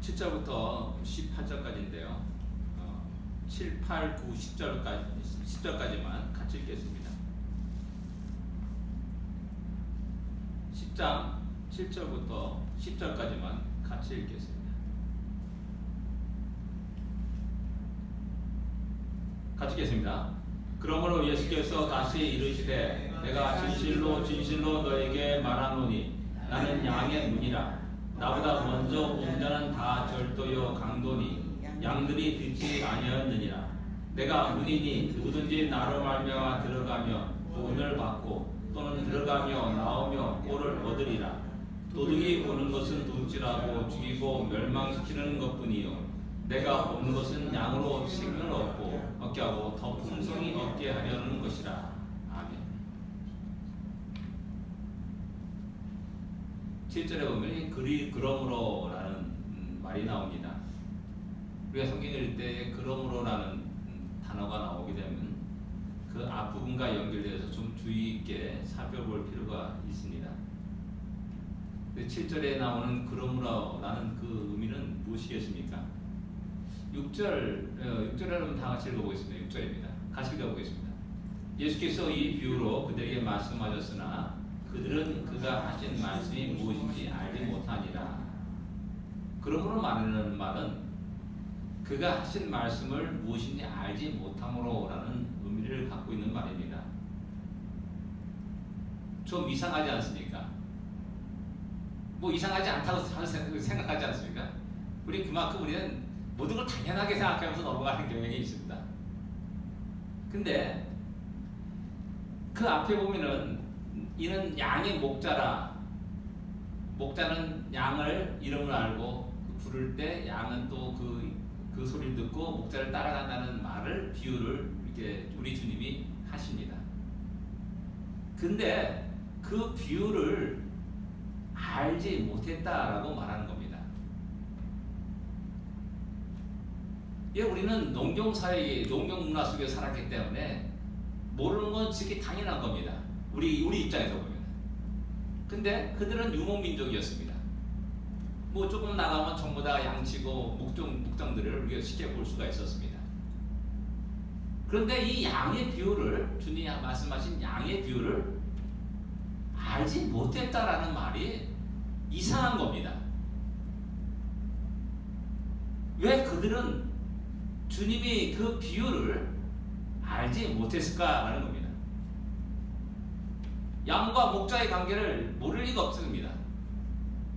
7절부터 18절까지인데요. 7, 8, 9, 10절까지만 같이 읽겠습니다. 10장 7절부터 10절까지만 같이 읽겠습니다. 같이 읽겠습니다. 그러므로 예수께서 다시 이르시되 내가 진실로 진실로 너에게 말하노니 나는 양의 문이라. 나보다 먼저 온 자는 다 절도요 강도니 양들이 듣지 아니하였느니라. 내가 문이니 누구든지 나로 말미암아 들어가며 구원을 받고 또는 들어가며 나오며 꼴을 얻으리라. 도둑이 오는 것은 도둑질하고 죽이고 멸망시키는 것뿐이요 내가 오는 것은 양으로 생명을 얻게 하고 더 풍성히 얻게 하려는 것이라. 아멘. 7절에 보면 그러므로라는 말이 나옵니다. 우리가 성경을 읽을 때 그러므로라는 단어가 나오게 되면 그 앞부분과 연결되어서 좀 주의 있게 살펴볼 필요가 있습니다. 7절에 나오는 그러므로라는 그 의미는 무엇이겠습니까? 6절에 한번 다 같이 읽어보겠습니다. 6절입니다. 같이 읽어보겠습니다. 예수께서 이 비유로 그들에게 말씀하셨으나 그들은 그가 하신 말씀이 무엇인지 알지 못하니라. 그러므로 말하는 말은 그가 하신 말씀을 무엇인지 알지 못함으로라는 의미를 갖고 있는 말입니다. 좀 이상하지 않습니까? 뭐 이상하지 않다고 생각하지 않습니까? 그만큼 우리는 모든 걸 당연하게 생각하면서 넘어가는 경향이 있습니다. 근데 그 앞에 보면은 이는 양의 목자라. 목자는 양을 이름을 알고 부를 때 양은 또 그 소리를 듣고 목자를 따라간다는 말을 비유를 이렇게 우리 주님이 하십니다. 근데 그 비유를 알지 못했다라고 말하는 겁니다. 예, 우리는 농경 문화 속에 살았기 때문에 모르는 건 지극히 당연한 겁니다. 우리 입장에서 보면. 근데 그들은 유목민족이었습니다. 뭐 조금 나가면 전부 다 양치고 목장들을 우리가 쉽게 볼 수가 있었습니다. 그런데 이 양의 비유를 주님이 말씀하신 양의 비유를 알지 못했다라는 말이 이상한 겁니다. 왜 그들은 주님이 그 비유를 알지 못했을까라는 겁니다. 양과 목자의 관계를 모를 리가 없습니다.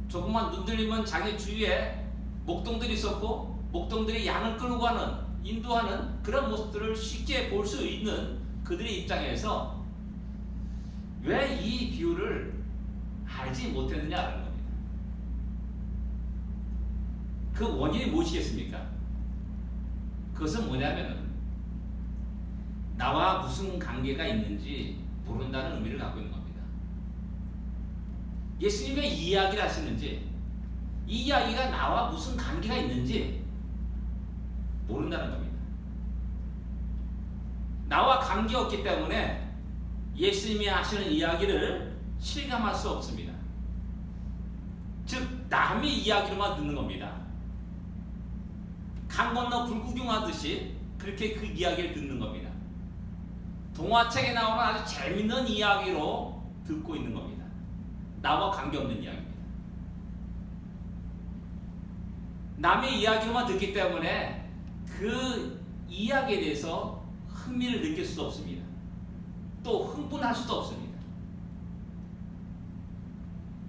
조금만 눈 들리면 자기 주위에 목동들이 있었고 목동들이 양을 끌고 가는 인도하는 그런 모습들을 쉽게 볼 수 있는 그들의 입장에서 왜 이 비유를 알지 못했느냐라는 겁니다. 그 원인이 무엇이겠습니까? 그것은 뭐냐면은 나와 무슨 관계가 있는지 모른다는 의미를 갖고 있는 겁니다. 예수님이 왜 이 이야기를 하시는지, 이 이야기가 나와 무슨 관계가 있는지 모른다는 겁니다. 나와 관계없기 때문에 예수님이 하시는 이야기를 실감할 수 없습니다. 즉 남의 이야기로만 듣는 겁니다. 강 건너 불구경하듯이 그렇게 그 이야기를 듣는 겁니다. 동화책에 나오는 아주 재밌는 이야기로 듣고 있는 겁니다. 나와 관계없는 이야기입니다. 남의 이야기로만 듣기 때문에 그 이야기에 대해서 흥미를 느낄 수도 없습니다. 또 흥분할 수도 없습니다.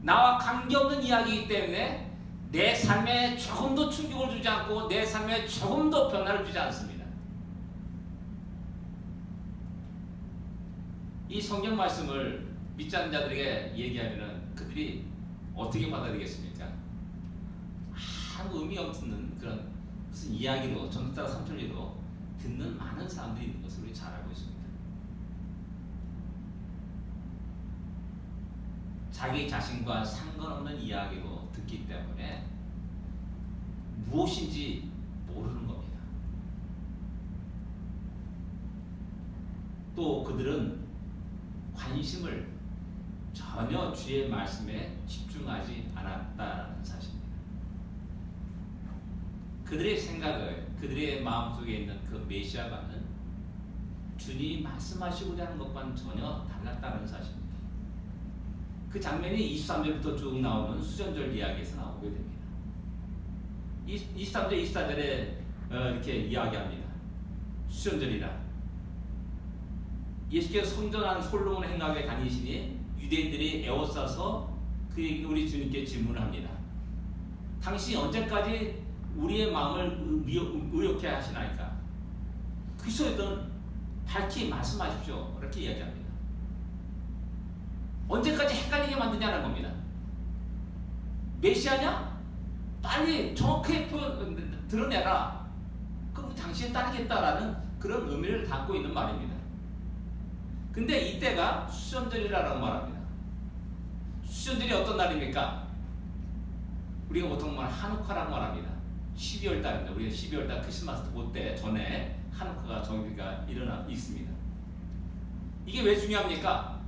나와 관계없는 이야기이기 때문에 내 삶에 조금도 충격을 주지 않고 내 삶에 조금도 변화를 주지 않습니다. 이 성경 말씀을 믿지 않는 자들에게 얘기하면 그들이 어떻게 받아들이겠습니까? 아무 의미 없는 그런 무슨 이야기로 전도자 삼천리로 듣는 많은 사람들이 있는 것을 우리 잘 알고 있습니다. 자기 자신과 상관없는 이야기로 듣기 때문에 무엇인지 모르는 겁니다. 또 그들은 관심을 전혀 주의 말씀에 집중하지 않았다는 사실입니다. 그들의 생각을, 그들의 마음속에 있는 그 메시아가는 주님이 말씀하시고자 하는 것과는 전혀 달랐다는 사실입니다. 그 장면이 23절부터 쭉 나오는 수전절 이야기에서 나오게 됩니다. 23절, 24절에 이렇게 이야기합니다. 수전절이라 예수께서 성전한 솔로몬 행각에 다니시니 유대인들이 에워싸서 우리 주님께 질문을 합니다. 당신이 언제까지 우리의 마음을 의욕해 하시나이까? 그리스도이든 밝히 말씀하십시오. 이렇게 이야기합니다. 언제까지 헷갈리게 만드냐는 겁니다. 메시아냐? 빨리 정확하게 드러내라. 그럼 당신이 따르겠다라는 그런 의미를 담고 있는 말입니다. 근데 이때가 수전절이라고 말합니다. 수전절이 어떤 날입니까? 우리가 보통 말 한우카라고 말합니다. 12월 달입니다. 우리가 12월 달 크리스마스 그때 전에 한우카가 정기가 있습니다. 이게 왜 중요합니까?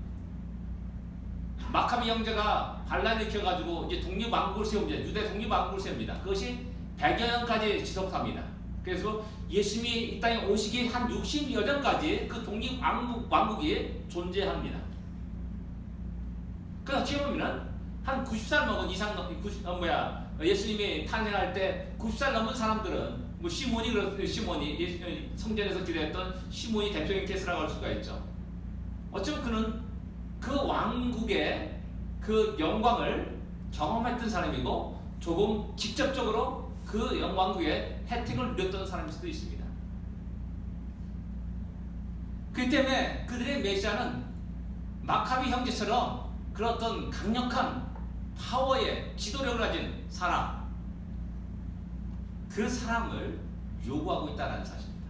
마카비 형제가 반란을 일으켜가지고 이제 독립왕국을 세웁니다. 유대 독립왕국을 세웁니다. 그것이 100여 년까지 지속합니다. 그래서 예수님이 이 땅에 오시기 한 60여 년까지 그 독립왕국이 존재합니다. 그래서 어떻게 보면 한 90살 먹은 이상, 예수님이 탄생할 때 90살 넘은 사람들은 시몬이 성전에서 기도했던 시몬이 대표적인 케이스라고 할 수가 있죠. 어쩌면 그는 그 왕국의 그 영광을 경험했던 사람이고 조금 직접적으로 그 왕국의 혜택을 누렸던 사람일 수도 있습니다. 그렇기 때문에 그들의 메시아는 마카비 형제처럼 그런 어떤 강력한 파워의 지도력을 가진 사람, 그 사람을 요구하고 있다는 사실입니다.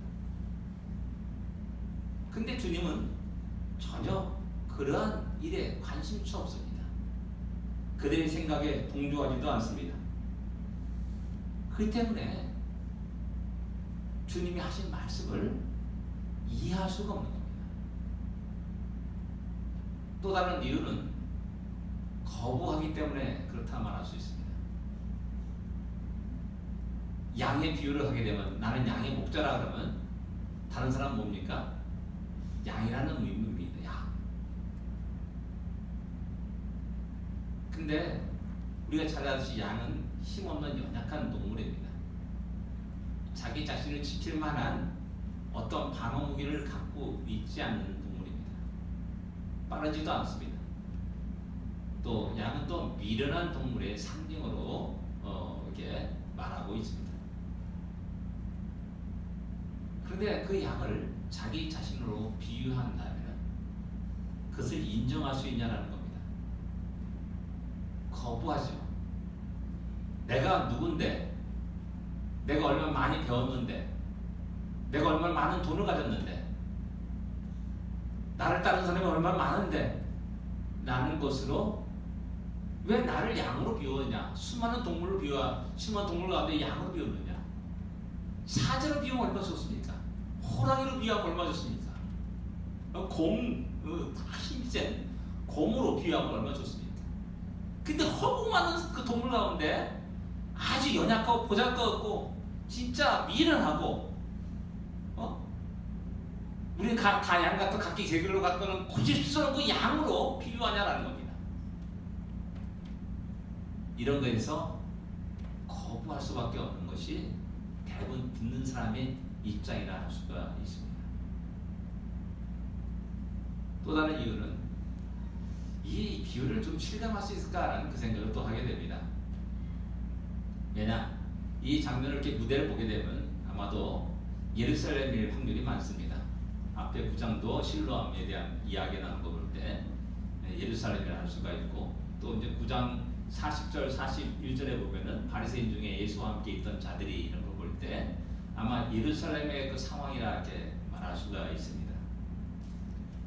근데 주님은 전혀 그러한 일에 관심치 없습니다. 그들의 생각에 동조하지도 않습니다. 그렇기 때문에 주님이 하신 말씀을 이해할 수가 없는 겁니다. 또 다른 이유는 거부하기 때문에 그렇다 말할 수 있습니다. 양의 비유를 하게 되면 나는 양의 목자라 그러면 다른 사람은 뭡니까? 양이라는 의미입니다. 양. 근데 우리가 잘 아듯이 양은 힘없는 연약한 동물입니다. 자기 자신을 지킬 만한 어떤 방어 무기를 갖고 있지 않는 동물입니다. 빠르지도 않습니다. 또 양은 또 미련한 동물의 상징으로 이렇게 말하고 있습니다. 그런데 그 양을 자기 자신으로 비유한다면 그것을 인정할 수 있냐는 겁니다. 거부하죠. 내가 누군데, 내가 얼마나 많이 배웠는데, 내가 얼마나 많은 돈을 가졌는데, 나를 따르는 사람이 얼마나 많은데 라는 것으로 왜 나를 양으로 비우느냐? 수많은 동물 가운데 양으로 비우느냐? 사자로 비우면 얼마나 좋습니까? 호랑이로 비유하면 얼마나 좋습니까? 힘센 곰으로 비유하면 얼마나 좋습니까? 근데 허구 많은 그 동물 가운데 아주 연약하고 보잘것없고 진짜 미련하고 우리는 다 양 같은 각기 계급으로 갖고는 고집스러운 그 양으로 비유하냐라는 겁니다. 이런 거에서 거부할 수밖에 없는 것이 대부분 듣는 사람의 입장이라 할 수가 있습니다. 또 다른 이유는 이 비유를 좀 실감할 수 있을까라는 그 생각을 또 하게 됩니다. 왜냐? 이 장면을 이렇게 무대를 보게 되면 아마도 예루살렘일 확률이 많습니다. 앞에 9장도 실로암에 대한 이야기가 나온 거 볼 때 예루살렘이라 할 수가 있고 또 이제 9장 40절 41절에 보면은 바리새인 중에 예수와 함께 있던 자들이 이런 걸 볼 때 아마 예루살렘의 그 상황이라 이렇게 말할 수가 있습니다.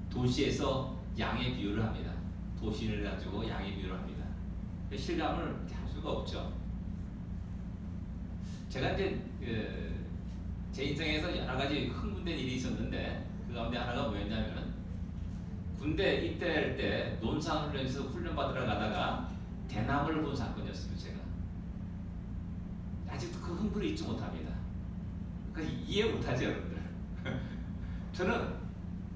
도시에서 양의 비유를 합니다. 도시를 가지고 양의 비유를 합니다. 실감을 이렇게 할 수가 없죠. 제가 이제 제 인생에서 여러 가지 흥분된 일이 있었는데 그 가운데 하나가 뭐였냐면은 군대 입대할 때 논산훈련에서 훈련받으러 가다가 대나무를 본 사건이었어요. 제가 아직도 그 일부러 잊지 못합니다. 그러니까 이해 못하죠, 여러분들. 저는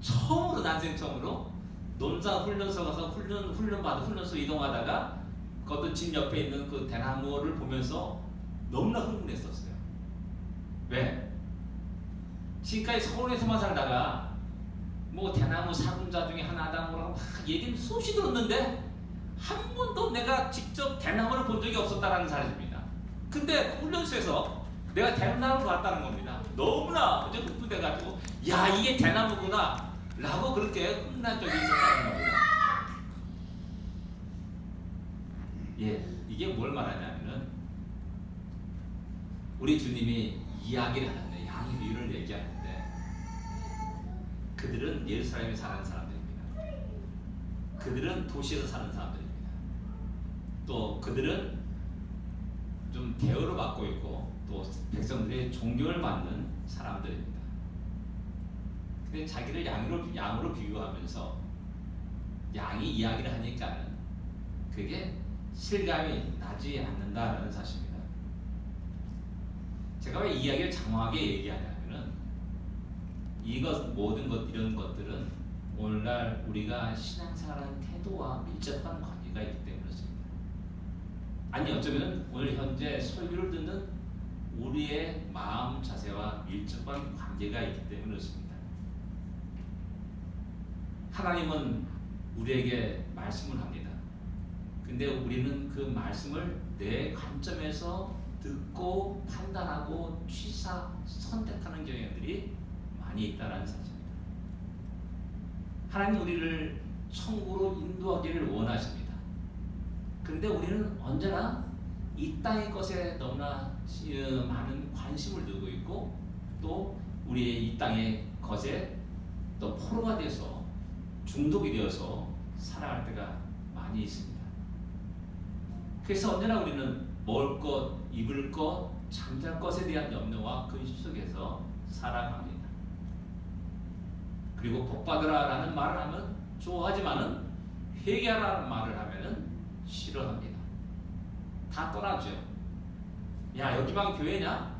처음으로, 난생 처음으로 논산 훈련소 가서 훈련소 이동하다가 그 어떤 집 옆에 있는 그 대나무를 보면서 너무나 흥분했었어요. 왜? 지금까지 서울에서만 살다가 뭐 대나무 사군자 중에 하나다 뭐라고 막 얘기는 수없이 들었는데 한 번도 내가 직접 대나무를 본 적이 없었다라는 사실입니다. 근데 그 훈련소에서 내가 대나무를 봤다는 겁니다. 너무나 이제 흥분돼가지고 야, 이게 대나무구나 라고 그렇게 흥분한 적이 있었다는 겁니다. 예, 이게 뭘 말하냐면은 우리 주님이 이야기를 하는데, 양의 비유를 얘기하는데, 그들은 예루살렘에 사는 사람들입니다. 그들은 도시에서 사는 사람들입니다. 또 그들은 좀 대우를 받고 있고 또 백성들의 존경을 받는 사람들입니다. 근데 자기를 양으로 비유하면서 양이 이야기를 하니까는 그게 실감이 나지 않는다는 사실입니다. 제가 왜 이야기를 장황하게 얘기하냐면은 모든 것, 이런 것들은 오늘날 우리가 신앙생활하는 태도와 밀접한 관계가 있기 때문에 그렇습니다. 아니, 어쩌면 오늘 현재 설교를 듣는 우리의 마음 자세와 밀접한 관계가 있기 때문에 그렇습니다. 하나님은 우리에게 말씀을 합니다. 근데 우리는 그 말씀을 내 관점에서 듣고 판단하고 선택하는 경향들이 많이 있다는 사실입니다. 하나님 우리를 천국으로 인도하기를 원하십니다. 그런데 우리는 언제나 이 땅의 것에 너무나 많은 관심을 두고 있고 또 우리의 이 땅의 것에 또 포로가 돼서 중독이 되어서 살아갈 때가 많이 있습니다. 그래서 언제나 우리는 먹을 것, 입을 것, 잠잘 것에 대한 염려와 근심 속에서 살아갑니다. 그리고 복받으라라는 말을 하면 좋아하지만은 회개하라는 말을 하면은 싫어합니다. 다 떠나죠. 야, 여기만 교회냐?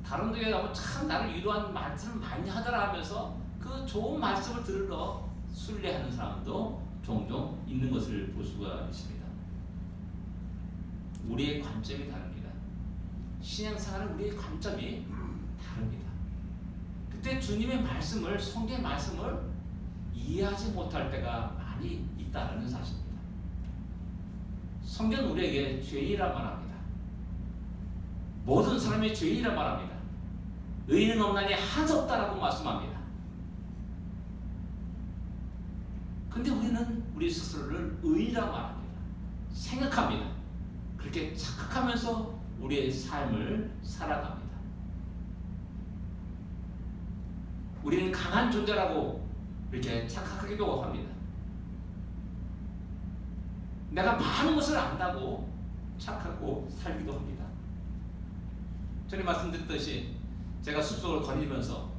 다른 교회 가면 참 나를 위로하는 말씀을 많이 하더라 하면서 그 좋은 말씀을 들으러 순례하는 사람도 종종 있는 것을 볼 수가 있습니다. 우리의 관점이 다릅니다. 신앙생활은 우리의 관점이 다릅니다. 그때 주님의 말씀을, 성경의 말씀을 이해하지 못할 때가 많이 있다는 사실입니다. 성경은 우리에게 죄인이라 말합니다. 모든 사람이 죄인이라 말합니다. 의인은 없나니 하나도 없다라고 말씀합니다. 근데 우리는 우리 스스로를 의인이라 말합니다. 생각합니다. 그렇게 착각하면서 우리의 삶을 살아갑니다. 우리는 강한 존재라고 이렇게 착각하기도 합니다. 내가 많은 것을 안다고 착각하고 살기도 합니다. 전에 말씀드렸듯이 제가 숲속을 거니면서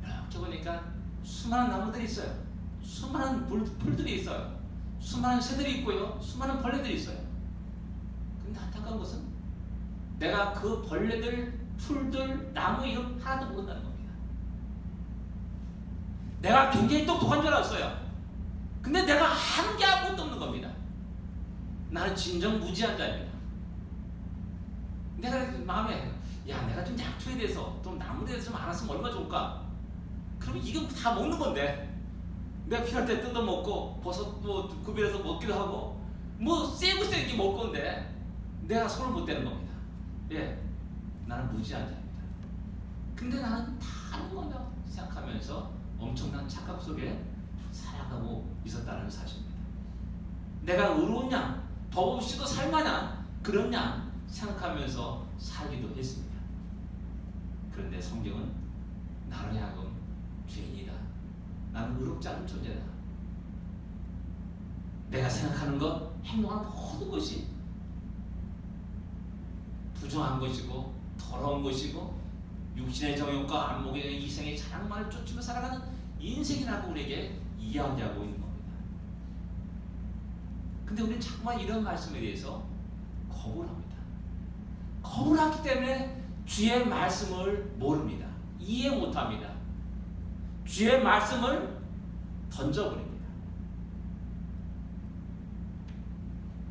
이렇게 보니까 수많은 나무들이 있어요. 수많은 풀들이 있어요. 수많은 새들이 있고요. 수많은 벌레들이 있어요. 근데 안타까운 것은 내가 그 벌레들, 풀들, 나무 이름 하나도 모른다는 겁니다. 내가 굉장히 똑똑한 줄 알았어요. 근데 내가 하는 게 아무것도 없는 겁니다. 나는 진정 무지한 자입니다. 내가 마음에 야, 내가 좀 약초에 대해서 좀 나무에 대해서 좀 알았으면 얼마나 좋을까? 그러면 이거 다 먹는 건데 내가 필요할 때 뜯어 먹고 버섯도 구별해서 먹기도 하고 뭐 세고 세게 먹을 건데 내가 손을 못 대는 겁니다. 예, 나는 무지한 자입니다. 근데 나는 다 아는 거냐 생각하면서 엄청난 착각 속에 살아가고 있었다는 사실입니다. 내가 의로우냐, 더없이도 살만한 그런 양 생각하면서 살기도 했습니다. 그런데 성경은 나로 하여금 죄인이다. 나는 의롭지 않은 존재다. 내가 생각하는 것, 행동하는 모든 것이 부정한 것이고 더러운 것이고 육신의 정욕과 안목의 이생의 자랑만을 쫓으며 살아가는 인생이라고 우리에게 이야기하고 있는 겁니다. 근데 우리는 자꾸만 이런 말씀에 대해서 거부를 합니다. 거부를 하기 때문에 주의 말씀을 모릅니다. 이해 못합니다. 주의 말씀을 던져버립니다.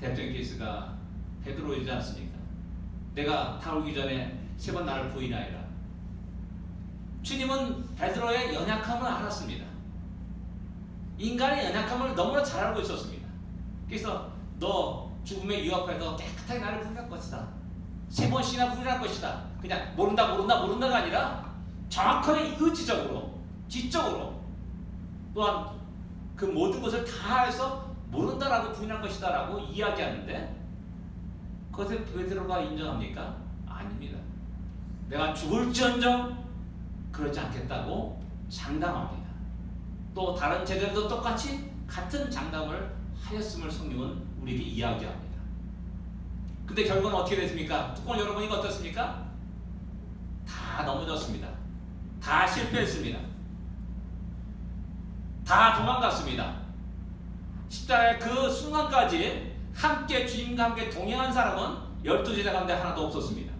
대표적인 케이스가 베드로이지 않습니까? 내가 타오르기 전에 3번 나를 부인하리라. 주님은 베드로의 연약함을 알았습니다. 인간의 연약함을 너무나 잘 알고 있었습니다. 그래서 너 죽음의 위협에서 깨끗하게 나를 부인할 것이다. 3번씩이나 부인할 것이다. 그냥 모른다가 아니라 정확하게 의지적으로, 지적으로, 또한 그 모든 것을 다 해서 모른다라고 부인할 것이다 라고 이야기하는데, 그것을 베드로가 인정합니까? 아닙니다. 내가 죽을지언정 그러지 않겠다고 장담합니다. 또 다른 제자들도 똑같이 같은 장담을 하였음을 성경은 우리에게 이야기합니다. 근데 결국은 어떻게 됐습니까? 뚜껑을 열어보니까 어떻습니까? 다 넘어졌습니다. 다 실패했습니다. 다 도망갔습니다. 십자가의 그 순간까지 함께 주님과 함께 동행한 사람은 12제자 가운데 하나도 없었습니다.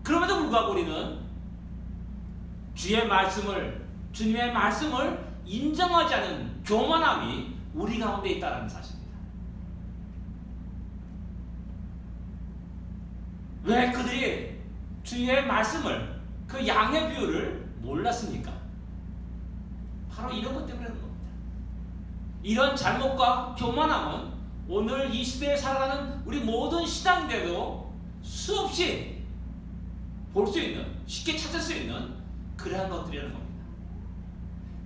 그럼에도 불구하고 우리는 주의 말씀을, 주님의 말씀을 인정하지 않은 교만함이 우리 가운데 있다는 사실입니다. 왜 그들이 주의 말씀을, 그 양의 비유를 몰랐습니까? 바로 이런 것 때문에 그런 겁니다. 이런 잘못과 교만함은 오늘 이 시대에 살아가는 우리 모든 시장인데도 수없이 볼 수 있는, 쉽게 찾을 수 있는 그러한 것들이라는 겁니다.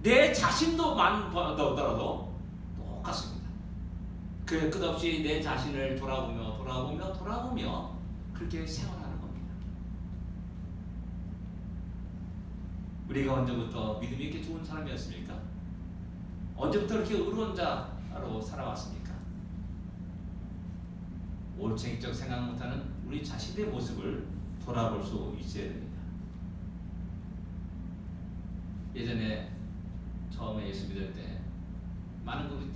내 자신도 만더라도 똑같습니다. 그 끝없이 내 자신을 돌아보며 그렇게 생활하는 겁니다. 우리가 언제부터 믿음이 이렇게 좋은 사람이었습니까? 언제부터 이렇게 의로운 자로 살아왔습니까? 올챙이적 생각 못하는 우리 자신의 모습을 돌아볼 수 있어야 됩니다. 예전에 처음에 예수 믿을 때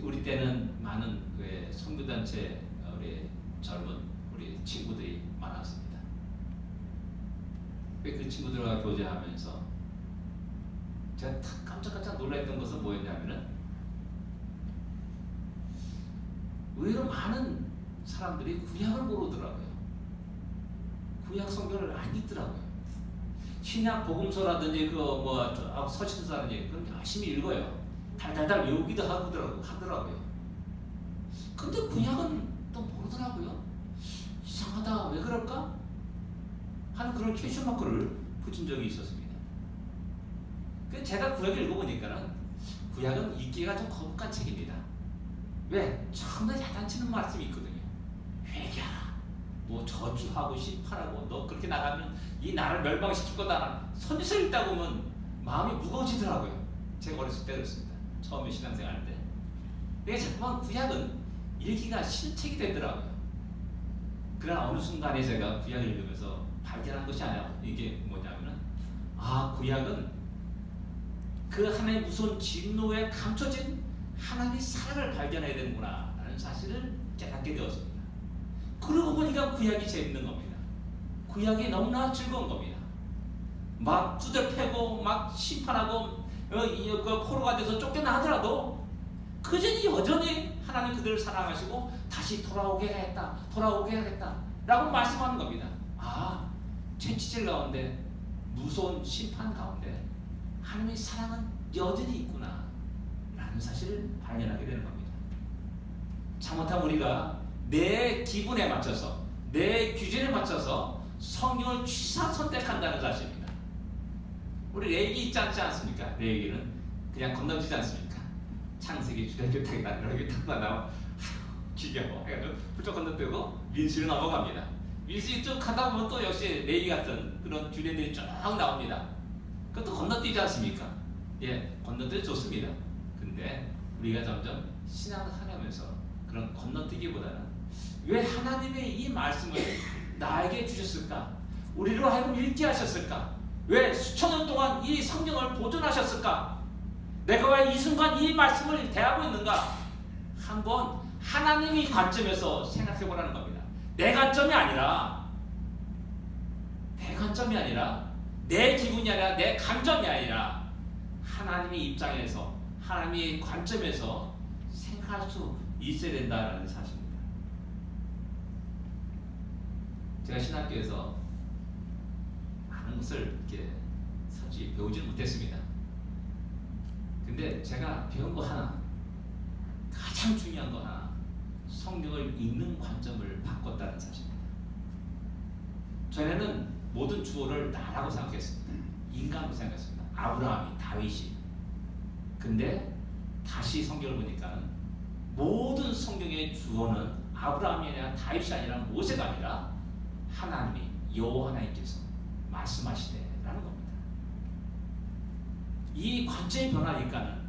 우리 때는 많은 선교단체 우리 젊은 우리 친구들이 많았습니다. 그 친구들과 교제하면서 제가 깜짝깜짝 놀랐던 것은 뭐였냐면은 의외로 많은 사람들이 구약을 모르더라고요. 구약 성경을 안 읽더라고요. 신약 복음서라든지 서신서라든지 그런 거 열심히 읽어요. 달달달 외우기도 하더라고요. 근데 구약은 또 모르더라고요. 이상하다, 왜 그럴까? 하는 그런 퀘스천 마크를 붙인 적이 있었습니다. 그래서 제가 구약을 읽어보니까는 구약은 읽기가 좀 거북한 책입니다. 왜? 처음에 야단치는 말씀이 있거든요. 회개하라, 저주하고 심판하고 너 그렇게 나가면 이 나라를 멸망시킬 거다. 선지서 읽다 보면 마음이 무거워지더라고요. 제가 어렸을 때 그랬습니다. 처음에 신앙생활 할 때. 내가 자꾸만 구약은 읽기가 실책이 되더라고요. 그러나 어느 순간에 제가 구약을 읽으면서 발견한 것이 아니라 이게 뭐냐면은 구약은 그 하나님의 무서운 진노에 감춰진 하나님의 사랑을 발견해야 되는구나 라는 사실을 깨닫게 되었습니다. 그러고 보니까 구약이 재밌는 겁니다. 구약이 너무나 즐거운 겁니다. 막 두들 패고 막 심판하고 포로가 돼서 쫓겨나더라도 그전이 여전히 하나님 그들을 사랑하시고 다시 돌아오게 해야겠다 라고 말씀하는 겁니다. 채찍질 가운데, 무서운 심판 가운데 하나님의 사랑은 여전히 있구나 라는 사실을 발견하게 되는 겁니다. 잘못하면 우리가 내 기분에 맞춰서, 내 규준에 맞춰서 성경을 취사 선택한다는 사실입니다. 우리 레위기 있지 않습니까? 레위기는 그냥 건너지지 않습니까? 창세기, 주대기 딱 나와 지겨워 해가지고 훌쩍 건너뛰고 민수로 넘어갑니다. 민수 쭉 가다 보면 또 역시 레위 같은 그런 규례들이 쭉 나옵니다. 그것도 건너뛰지 않습니까? 예, 건너뛰기 좋습니다. 근데 우리가 점점 신앙을 하면서 그런 건너뛰기보다는 왜 하나님의 이 말씀을 나에게 주셨을까? 우리로 하여금 읽게 하셨을까? 왜 수천 년 동안 이 성경을 보존하셨을까? 내가 왜 이 순간 이 말씀을 대하고 있는가? 한번 하나님의 관점에서 생각해 보라는 겁니다. 내 관점이 아니라 관점이 아니라 내 기분이 아니라 내 감정이 아니라 하나님의 입장에서 하나님의 관점에서 생각할 수 있어야 된다는 사실입니다. 제가 신학교에서 많은 것을 이렇게 솔직히 배우지는 못했습니다. 근데 제가 배운 거 하나, 가장 중요한 거 하나, 성경을 읽는 관점을 바꿨다는 사실입니다. 전에는 모든 주어를 나라고 생각했습니다. 인간으로 생각했습니다. 아브라함이, 다윗이. 근데 다시 성경을 보니까 모든 성경의 주어는 아브라함이 아니라 다윗이 아니라 모세가 아니라 하나님이, 여호와 하나님께서 말씀하시되라는 겁니다. 이 관점이 변하니까는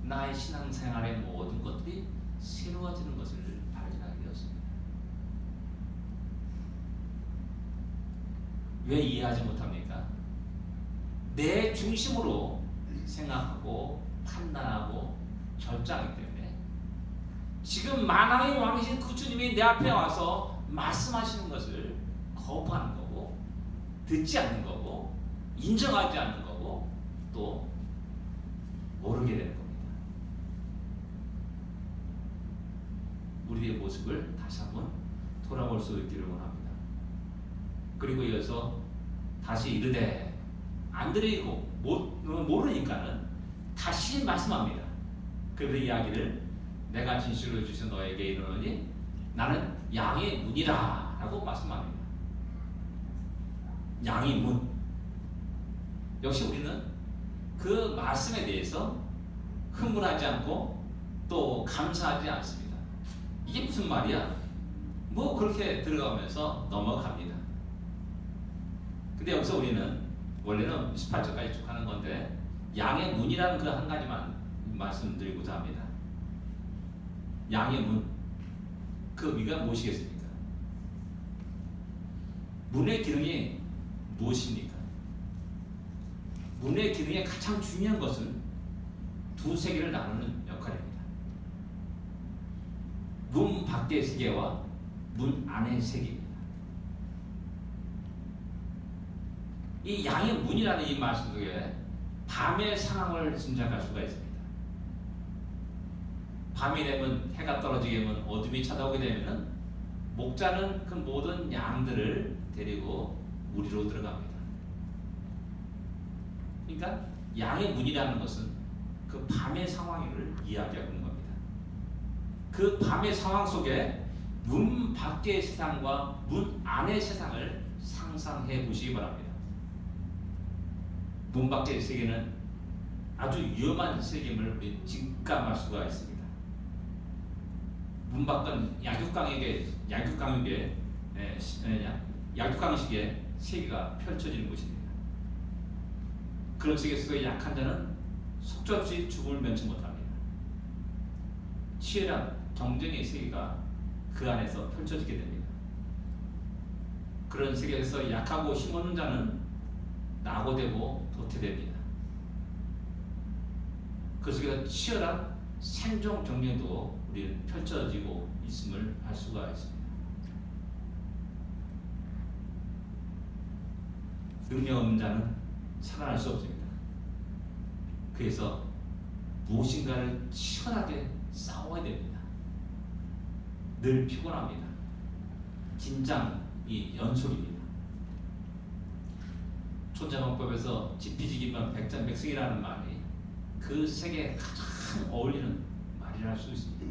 나의 신앙생활의 모든 것들이 새로워지는 것을 발견하게 되었습니다. 왜 이해하지 못합니까? 내 중심으로 생각하고 판단하고 결정하기 때문에 지금 만왕의 왕이신 그 주님이 내 앞에 와서 말씀하시는 것을 거부하는 거고, 듣지 않는 거고, 인정하지 않는 거고, 또 모르게 되는 겁니다. 우리의 모습을 다시 한번 돌아볼 수 있기를 원합니다. 그리고 이어서 다시 이르되 안 들리고 모르니까는 다시 말씀합니다. 그래서 이야기를 내가 진실로 주신 너에게 이르노니 나는 양의 문이라 라고 말씀합니다. 양의 문. 역시 우리는 그 말씀에 대해서 흥분하지 않고 또 감사하지 않습니다. 이게 무슨 말이야? 뭐 그렇게 들어가면서 넘어갑니다. 근데 여기서 우리는 원래는 18절까지 쭉 하는 건데 양의 문이라는 그 한 가지만 말씀드리고자 합니다. 양의 문, 그 의미가 무엇이겠습니까? 문의 기능이 무엇입니까? 문의 기능의 가장 중요한 것은 두 세계를 나누는 역할입니다. 문 밖의 세계와 문 안의 세계입니다. 이 양의 문이라는 이 말씀 속에 밤의 상황을 짐작할 수가 있습니다. 밤이 되면, 해가 떨어지게 되면, 어둠이 찾아오게 되면 목자는 그 모든 양들을 데리고 우리로 들어갑니다. 그러니까 양의 문이라는 것은 그 밤의 상황을 이야기하는 겁니다. 그 밤의 상황 속에 문 밖의 세상과 문 안의 세상을 상상해 보시기 바랍니다. 문 밖의 세계는 아주 위험한 세계임을 우리 직감할 수가 있습니다. 문 밖은 약육강식의 세계가 펼쳐지는 곳입니다. 그런 세계 속에 약한 자는 속절없이 죽음을 면치 못합니다. 치열한 경쟁의 세계가 그 안에서 펼쳐지게 됩니다. 그런 세계에서 약하고 힘없는 자는 낙오되고 도태됩니다. 그 속에서 치열한 생존 경쟁도 우리는 펼쳐지고 있음을 알 수가 있습니다. 능력 없는 자는 살아날 수 없습니다. 그래서 무엇인가를 치열하게 싸워야 됩니다. 늘 피곤합니다. 긴장이 연속입니다. 촌자방법에서 지피지기면 백전백승이라는 말이 그 세계에 가장 어울리는 말이라 할 수 있습니다.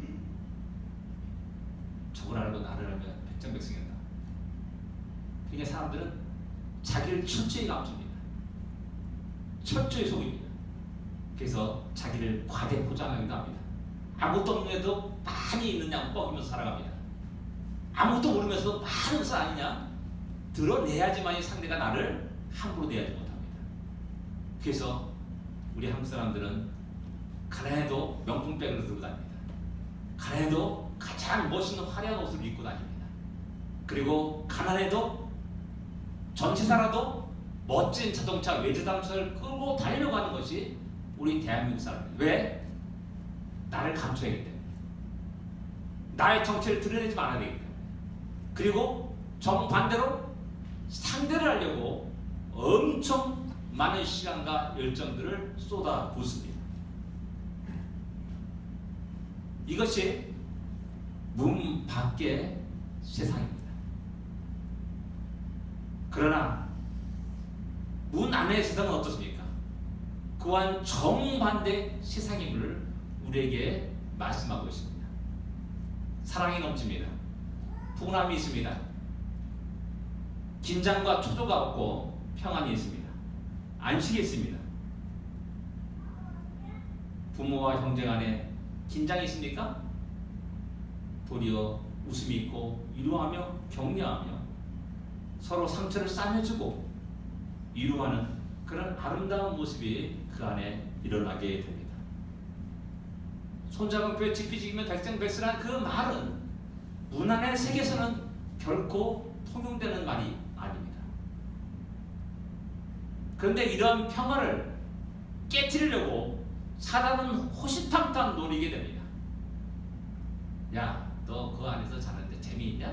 저걸 알고 나를 알면 백전백승이다. 그러니까 사람들은 자기를 철저히 감춥니다. 철저히 속입니다. 그래서 자기를 과대 포장하기도 합니다. 아무것도 없는데도 많이 있는 양 뻐기면서 살아갑니다. 아무것도 모르면서도 많은 것은 아니냐 드러내야지만이 상대가 나를 함부로 대하지 못합니다. 그래서 우리 한국 사람들은 가난해도 명품백을 들고 다닙니다. 가난해도 가장 멋있는 화려한 옷을 입고 다닙니다. 그리고 가난해도 전치사라도 멋진 자동차, 외제자동차를 끌고 다니려고 하는 것이 우리 대한민국 사람입니다. 왜? 나를 감춰야기 때문에. 나의 정체를 드러내지 말아야 되기 때문에. 그리고 정반대로 상대를 하려고 엄청 많은 시간과 열정들을 쏟아붓습니다. 이것이 문 밖의 세상입니다. 그러나 문 안의 세상은 어떻습니까? 그와는 정반대 세상임을 우리에게 말씀하고 있습니다. 사랑이 넘칩니다. 풍랑이 있습니다. 긴장과 초조가 없고 평안이 있습니다. 안식이 있습니다. 부모와 형제 간에 긴장이 있습니까? 도리어 웃음이 있고 위로하며 격려하며 서로 상처를 싸매주고 위로하는 그런 아름다운 모습이 그 안에 일어나게 됩니다. 손잡은 뼈 지피지기면 백성백설한 그 말은 문 안의 세계에서는 결코 통용되는 말이 아닙니다. 그런데 이러한 평화를 깨트리려고 사단은 호시탐탐 노리게 됩니다. 야, 너 그 안에서 자는데 재미있냐?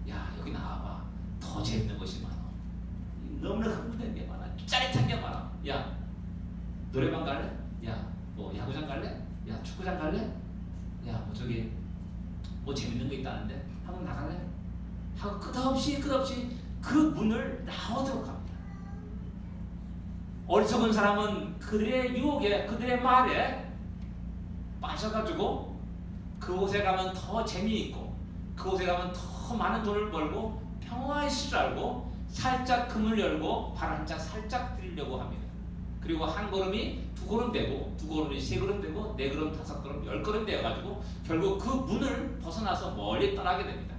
야, 여기 나와봐. 더 재밌는 것이 많아. 너무나 흥분된 게 많아. 짜릿한 게 많아. 야, 노래방 갈래? 야, 뭐 야구장 갈래? 야, 축구장 갈래? 야, 뭐 저기 뭐 재밌는 거 있다는데 한번 나갈래? 하고 끝없이 그 문을 나오도록 합니다. 어리석은 사람은 그들의 유혹에, 그들의 말에 빠져가지고 그곳에 가면 더 재미있고 그곳에 가면 더 많은 돈을 벌고 평화했을 줄 알고 살짝 금을 열고 발 한 짝 살짝 들이려고 합니다. 그리고 한 걸음이 두 걸음 되고 두 걸음이 세 걸음 되고 네 걸음 다섯 걸음 열 걸음 되어가지고 결국 그 문을 벗어나서 멀리 떠나게 됩니다.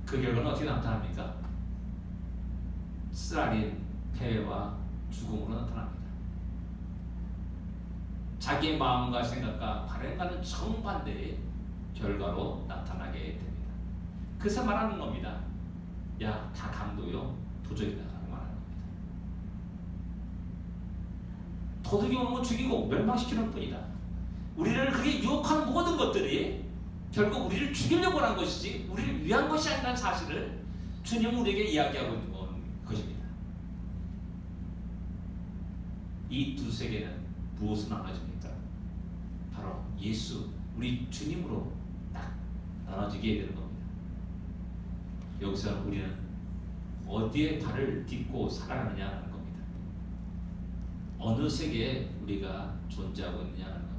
그 결과는 어떻게 나타납니까? 쓰라린 패배와 죽음으로 나타납니다. 자기의 마음과 생각과 바람과는 정반대의 결과로 나타나게 됩니다. 그래서 말하는 겁니다. 야, 다 강도요, 도적이다 라고 말하는 겁니다. 도둑이 오면 죽이고 멸망시키는 뿐이다. 우리를 그게 유혹하는 모든 것들이 결국 우리를 죽이려고 하는 것이지 우리를 위한 것이 아니라는 사실을 주님은 우리에게 이야기하고 있는 것입니다. 이 두 세계는 무엇을 나눠집니까? 바로 예수, 우리 주님으로 딱 나눠지게 되는 겁니다. 여기서 우리는 어디에 발을 딛고 살아가느냐는 겁니다. 어느 세계에 우리가 존재하고 있느냐는 겁니다.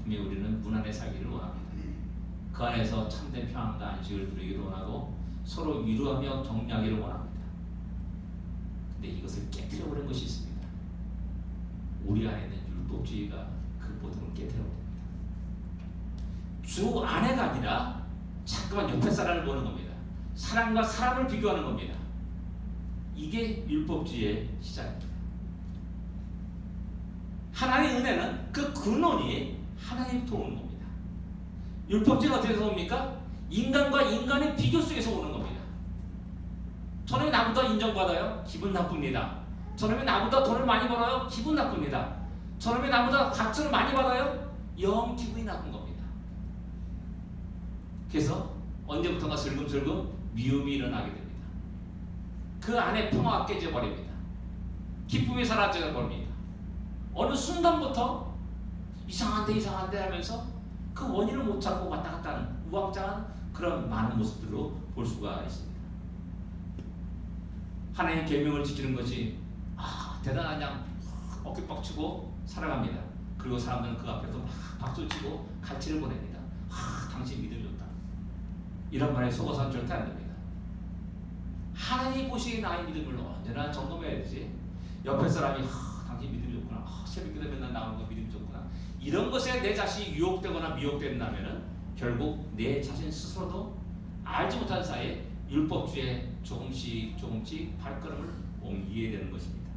분명히 우리는 문 안에 살기를 원합니다. 그 안에서 참된 평안과 안식을 누리기를 원하고 서로 위로하며 격려하기를 원합니다. 근데 이것을 깨트려버린 것이 있습니다. 우리 안에 있는 율법주의가 그 모든 깨트려버립니다. 주 안에가 아니라 자꾸만 옆에 사람을 보는 겁니다. 사람과 사람을 비교하는 겁니다. 이게 율법주의의 시작입니다. 하나님의 은혜는 그 근원이 하나님부터 오는 겁니다. 율법주의는 어떻게 옵니까? 인간과 인간의 비교 속에서 오는 겁니다. 저놈이 나보다 인정받아요? 기분 나쁩니다. 저놈이 나보다 돈을 많이 벌어요? 기분 나쁩니다. 저놈이 나보다 각서를 많이 받아요? 영 기분이 나쁜 겁니다. 그래서 언제부턴가 슬금슬금 미움이 일어나게 됩니다. 그 안에 평화가 깨져버립니다. 기쁨이 사라져버립니다. 어느 순간부터 이상한데 하면서 그 원인을 못 찾고 왔다 갔다 하는 우왕좌왕한 그런 많은 모습들로 볼 수가 있습니다. 하나님의 계명을 지키는 것이 대단한 양 어깨 빡치고 살아갑니다. 그리고 사람들은 그 앞에서 막 박수치고 갈치를 보냅니다. 당신 믿음이 좋다. 이런 말에 속아서는 절대 안 됩니다. 하나님 보시기에 나의 믿음을 언제나 점검해야 되지. 옆에 사람이 당신 믿음이 좋구나. 새벽기도 맨날 나오는 거 믿음이 좋구나. 이런 것에 내 자신이 유혹되거나 미혹된다면은 결국 내 자신 스스로도 알지 못한 사이에 율법주의에 조금씩 발걸음을 옮기게 되는 것입니다.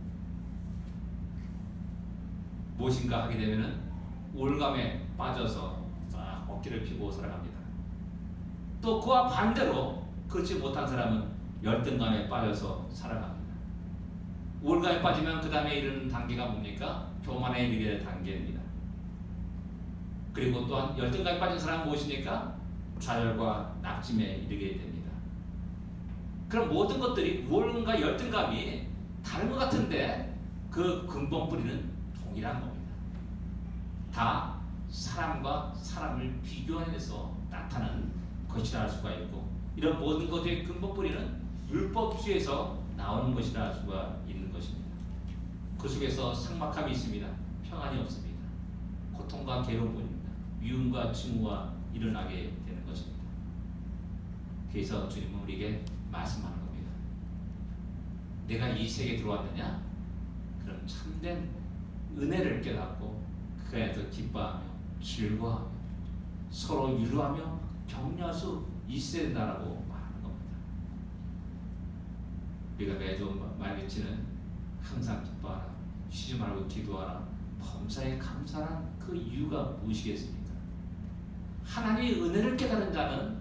무엇인가 하게 되면은 우울감에 빠져서 막 어깨를 펴고 살아갑니다. 또 그와 반대로 그렇지 못한 사람은 열등감에 빠져서 살아갑니다. 우울감에 빠지면 그 다음에 이르는 단계가 뭡니까? 교만에 이르게 될 단계입니다. 그리고 또한 열등감에 빠진 사람은 무엇입니까? 좌절과 낙심에 이르게 됩니다. 그럼 모든 것들이 무언가 열등감이 다른 것 같은데 그 근본 뿌리는 동일한 겁니다. 다 사람과 사람을 비교해서 나타나는 것이라 할 수가 있고, 이런 모든 것의 근본 뿌리는 율법주의에서 나오는 것이라 할 수가 있는 것입니다. 그 속에서 삭막함이 있습니다. 평안이 없습니다. 고통과 괴로움뿐입니다. 미움과 증오가 일어나게 되는 것입니다. 그래서 주님은 우리에게 말씀하는 겁니다. 내가 이 세계에 들어왔느냐? 그럼 참된 은혜를 깨닫고 그 안에서 기뻐하며 즐거워하며 서로 위로하며 격려할 수 있어야 된다라고 말하는 겁니다. 우리가 매주 말미치는 항상 기뻐하라, 쉬지 말고 기도하라, 범사에 감사한 그 이유가 무엇이겠습니까? 하나님의 은혜를 깨달은 자는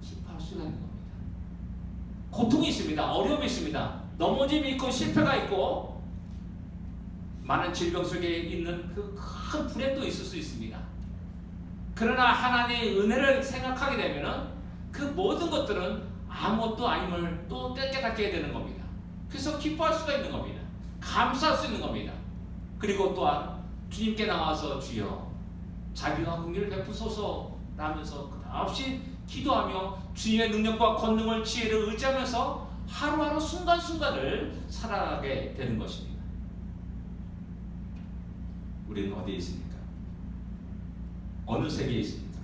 기뻐할 수가 있는 겁니다. 고통이 있습니다. 어려움이 있습니다. 넘어짐이 있고 실패가 있고 많은 질병 속에 있는 그 큰 불행도 있을 수 있습니다. 그러나 하나님의 은혜를 생각하게 되면은 그 모든 것들은 아무것도 아님을 또 깨닫게 되는 겁니다. 그래서 기뻐할 수가 있는 겁니다. 감사할 수 있는 겁니다. 그리고 또한 주님께 나와서 주여 자비와 긍휼을 베푸소서 라면서 끝없이 기도하며 주님의 능력과 권능을 지혜를 의지하면서 하루하루 순간순간을 살아가게 되는 것입니다. 우리는 어디에 있습니까? 어느 세계에 있습니까?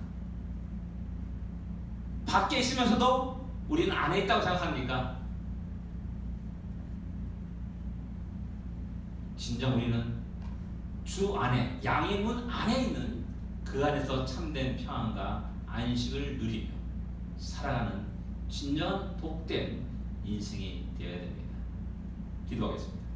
밖에 있으면서도 우리는 안에 있다고 생각합니까? 진정 우리는 주 안에, 양의 문 안에 있는 그 안에서 참된 평안과 안식을 누리며 살아가는 진정 복된 인생이 되어야 됩니다. 기도하겠습니다.